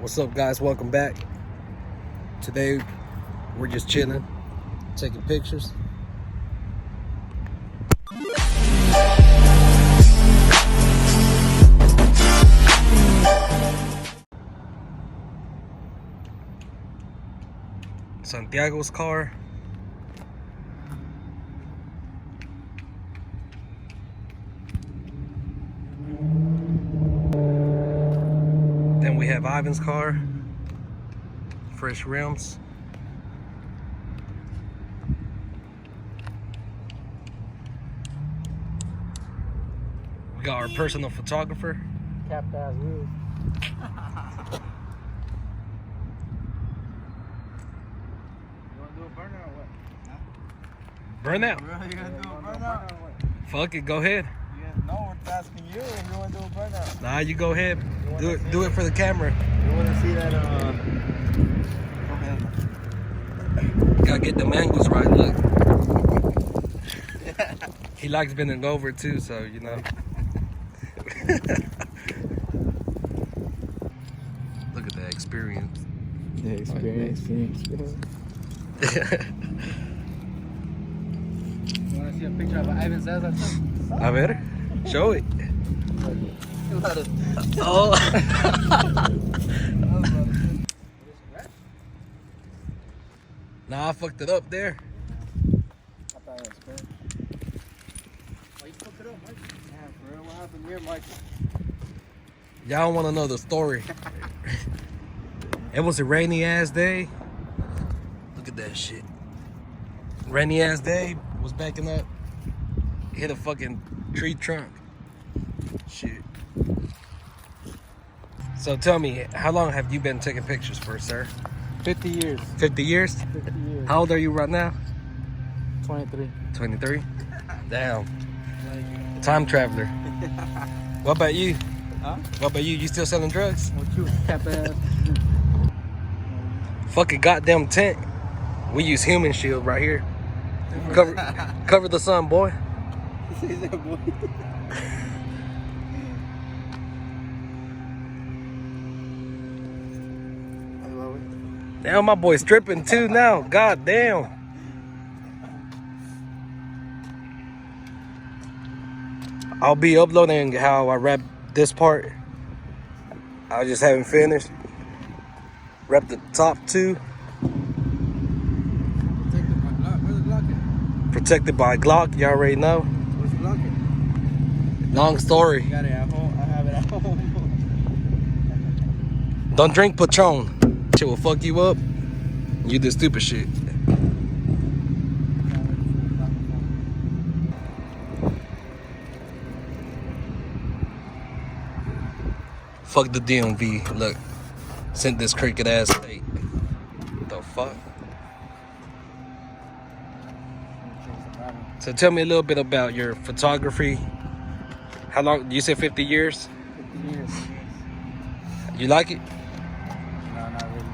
What's up, guys? Welcome back. Today we're just chilling, taking pictures. Santiago's car. Then we have Ivan's car. Fresh rims. We got our personal photographer. Capped ass wheels. You wanna do a burnout or what? Huh? Burnout. Really? You gonna do a burnout or what? Fuck it, go ahead. No, we're asking you if you wanna do a burnout. Nah, you go ahead. Do it for the camera. You wanna see that? Go ahead. Gotta get the angles right. Look. He likes bending over too, so you know. Look at that experience. The experience. You wanna see a picture of Ivan says that too? A ver, show it. Oh. Nah, I fucked it up there. I thought it was good. Why you fucked it up, Mike? Yeah, for real, what happened here, Mike? Y'all don't want to know the story. It was a rainy ass day. Look at that shit. Rainy ass day, was backing up. Hit a fucking tree trunk. Shit. So tell me, how long have you been taking pictures for, sir? 50 years. 50 years? 50 years. How old are you right now? 23. 23? Damn. Time traveler. What about you? Huh? What about you? You still selling drugs? What you cap ass? Fucking goddamn tent. We use human shield right here. Cover the sun, boy. Say that, boy. Damn, my boy's stripping too now. God damn. I'll be uploading how I wrap this part. I just haven't finished. Wrap the top two. Protected by Glock. You already know. What's blocking? Long story. You got it at home. I have it at home. Don't drink Patron. Shit will fuck you up. You do stupid shit. Fuck the DMV. Look, sent this cricket ass state. The fuck? So tell me a little bit about your photography. How long? You said 50 years? 50 years. You like it? No, not really.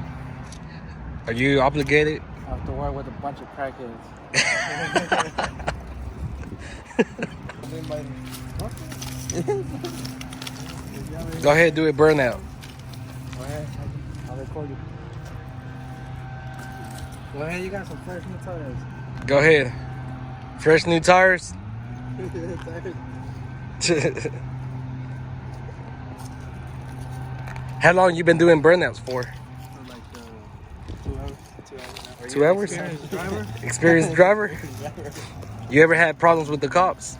Are you obligated? I have to work with a bunch of crackheads. Go ahead, do it. Burnout. Go ahead. I'll record you. Go ahead, you got some fresh new tires. Go ahead. Fresh new tires. How long you been doing burnouts for? For like 2 hours. 2 hours? Experienced driver? Experienced driver? You ever had problems with the cops?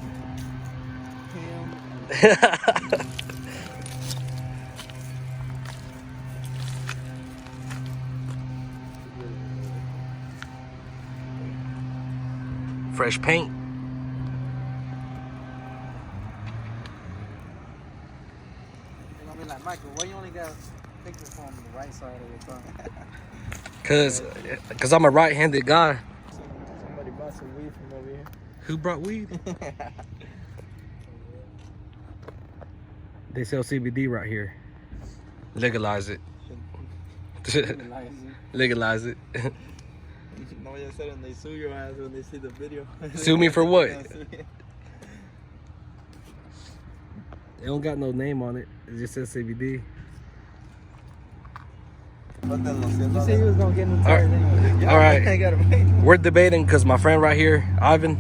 Fresh paint. They're gonna be like, Michael, why you only got pictures from the right side of your car? Cause I'm a right-handed guy. Somebody bought some weed from over here. Who brought weed? They sell CBD right here. Legalize it. Legalize it. No, you said and they sue your ass when they see the video. Sue me for what? They don't got no name on it. It just says CBD. You said he was gonna get new tires anyway. All right. I gotta wait. We're debating because my friend right here, Ivan,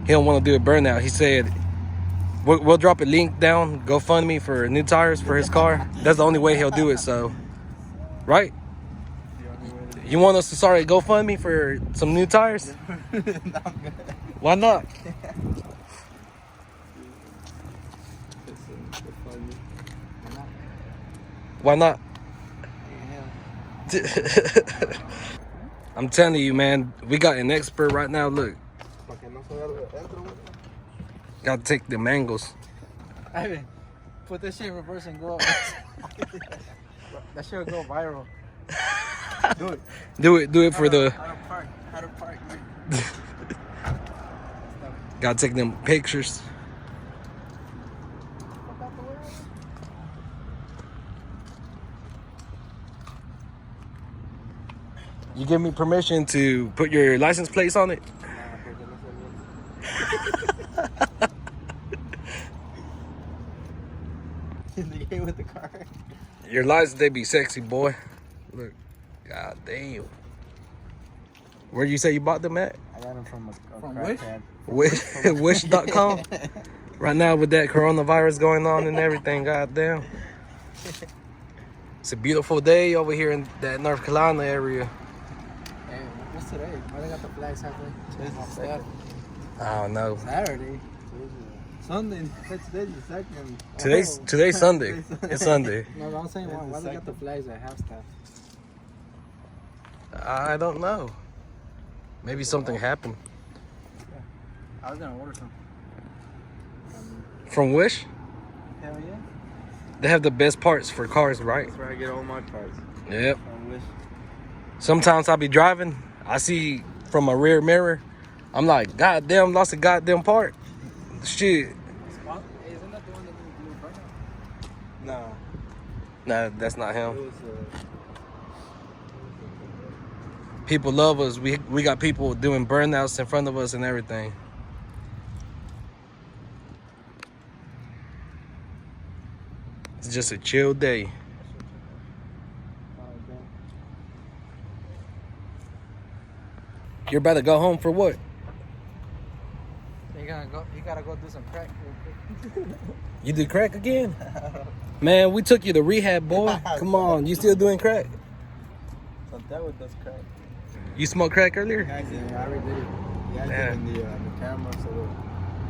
he don't want to do a burnout. He said we'll drop a link down, GoFundMe for new tires for his car. That's the only way he'll do it. So, right? You want us to start a GoFundMe for some new tires? Why not? Why not? I'm telling you, man, we got an expert right now. Look, gotta take the angles. Ivan, put this shit in reverse and go up. That shit will go viral. Do it. Do it for the. How to park. Gotta take them pictures. You give me permission to put your license plates on it? In the game with the car. Your lights, they be sexy, boy. Look, god damn. Where you say you bought them at? I got them from Wish? Wish.com. Right now with that coronavirus going on and everything, god damn. It's a beautiful day over here in that North Carolina area. Hey, what's today? Why they got the flags halfway? Today's Saturday. I don't know. Saturday. Sunday. Today's the second. Today's Sunday. It's Sunday. No, I'm saying why they got the flags at half staff? I don't know. Maybe something happened. I was gonna order some. From Wish? Hell yeah. They have the best parts for cars, right? That's where I get all my parts. Yep. From Wish. Sometimes I'll be driving. I see from my rear mirror. I'm like, God damn, lost a goddamn part. Shit. Isn't that the one that we do Burnouts? Nah, that's not It him. was People love us. We got people doing burnouts in front of us and everything. It's just a chill day. You're about to go home for what? You gotta go do some crack real quick. You do crack again? Man, we took you to rehab, boy. Come on, you still doing crack? Santiago does crack. You smoked crack earlier? Yeah, I already did it. Yeah, I did it in the camera so the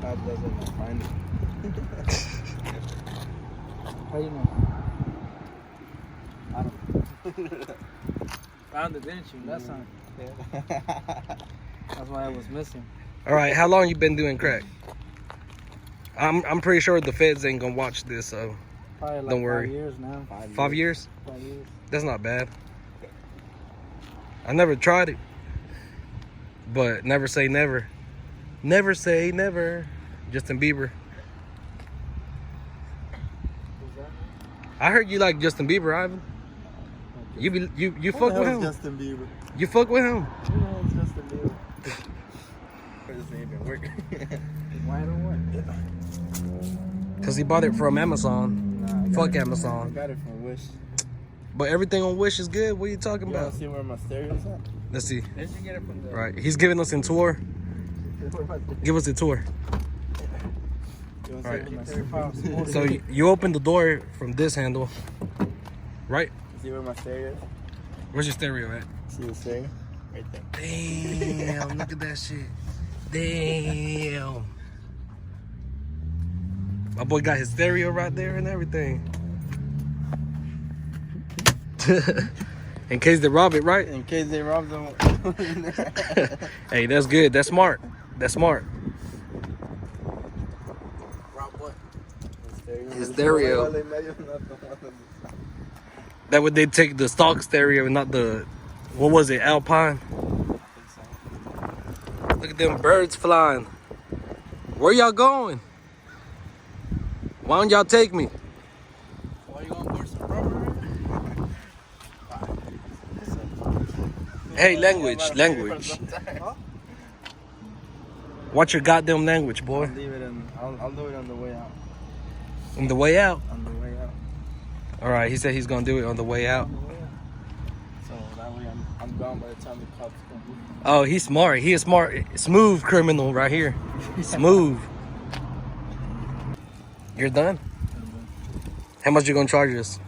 cop doesn't find it. How you know? I don't. Found it, didn't you? That's not. That's why I was missing. All right, how long you been doing crack? I'm pretty sure the feds ain't gonna watch this, so Probably like don't worry. 5 years now. 5 years? 5 years. That's not bad. I never tried it, but never say never. Never say never. Justin Bieber. Who's that? I heard you like Justin Bieber, Ivan. You fuck with him. Justin Bieber. You fuck with him. Who the hell is Justin Bieber? This ain't even working. Why don't work? Cause he bought it from Amazon. Nah, Fuck I Amazon. got it from Wish. But everything on Wish is good. What are you talking You about? wanna see where my stereo's at? Let's see. Did you get it from the... Right. He's giving us a tour. Give us a tour. Right. So you open the door from this handle, right? See where my stereo is? Where's your stereo at? See the stereo? Right there. Damn, look at that shit. Damn. My boy got his stereo right there and everything. In case they rob it, right? In case they rob them. Hey, that's good. That's smart. That's smart. Rob what? His stereo. That would they take the stock stereo and not the, what was it, Alpine? Look at them birds flying. Where y'all going? Why don't y'all take me? Why you gonna pour some rubber? Hey, language. Watch your goddamn language, boy. I'll leave it in. I'll do it on the way out. On the way out. On the way out. All right, he said he's gonna do it on the way out. On the way out. I'm gone by the time the cops come. Oh, he's smart. He is smart. Smooth criminal right here. Smooth. You're done? How much you gonna charge us?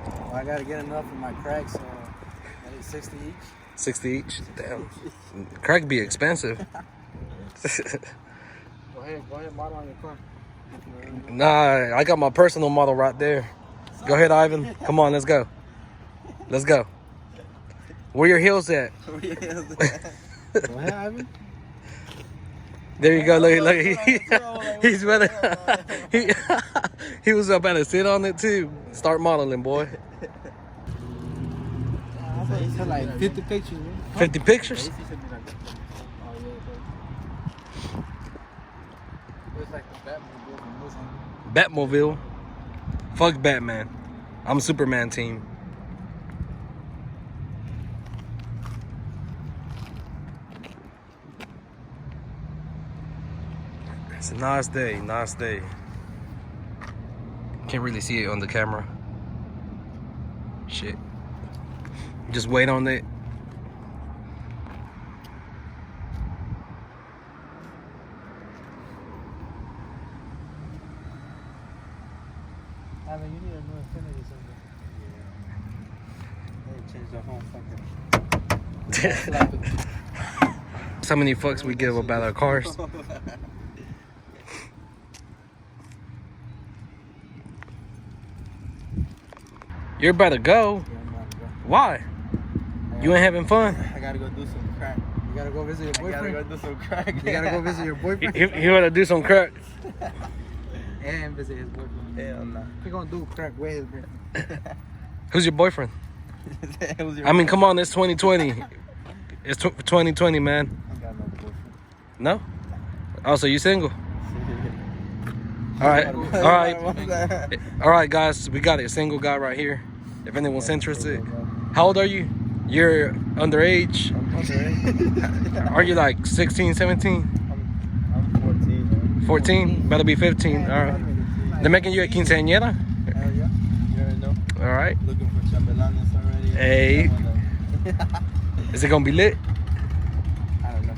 Well, I gotta get enough of my cracks, so maybe 60 each. 60 each? Damn. Crack be expensive. Go ahead, model on your car. Nah, I got my personal model right there. Go ahead, Ivan. Come on, let's go. Let's go. Where your heels at? Go ahead, Ivan. There you go. Look. He's ready. He was about to sit on it too. Start modeling, boy. He said like 50 pictures, man. 50 pictures? It's like the Batmobile. Batmobile. Fuck Batman. I'm Superman team. It's a nice day, nice day. Can't really see it on the camera. Shit. Just wait on it. I mean, you need a new Infinity something. Yeah. They changed the whole fucking. Slap it. So many fucks we give about our cars. You're about to go. Yeah, I'm about to go. Why? You ain't having fun? I gotta go do some crack. You gotta go visit your boyfriend? I gotta go do some crack. You gotta go visit your boyfriend? He want to do some crack. And visit his boyfriend. Hell no. He gonna do crack with his boyfriend. Who's your boyfriend? I mean, come on, it's 2020. It's 2020, man. I got no boyfriend. No? Oh, so you single? All right, guys, we got a single guy right here. If anyone's interested. How old are you? You're underage? I'm underage. Are you like 16, 17? I'm 14. 14? Better be 15. All right. They're making you a quinceañera? Hell yeah. You already know. All right. Looking for chambelanes already. Hey. Is it gonna be lit? I don't know.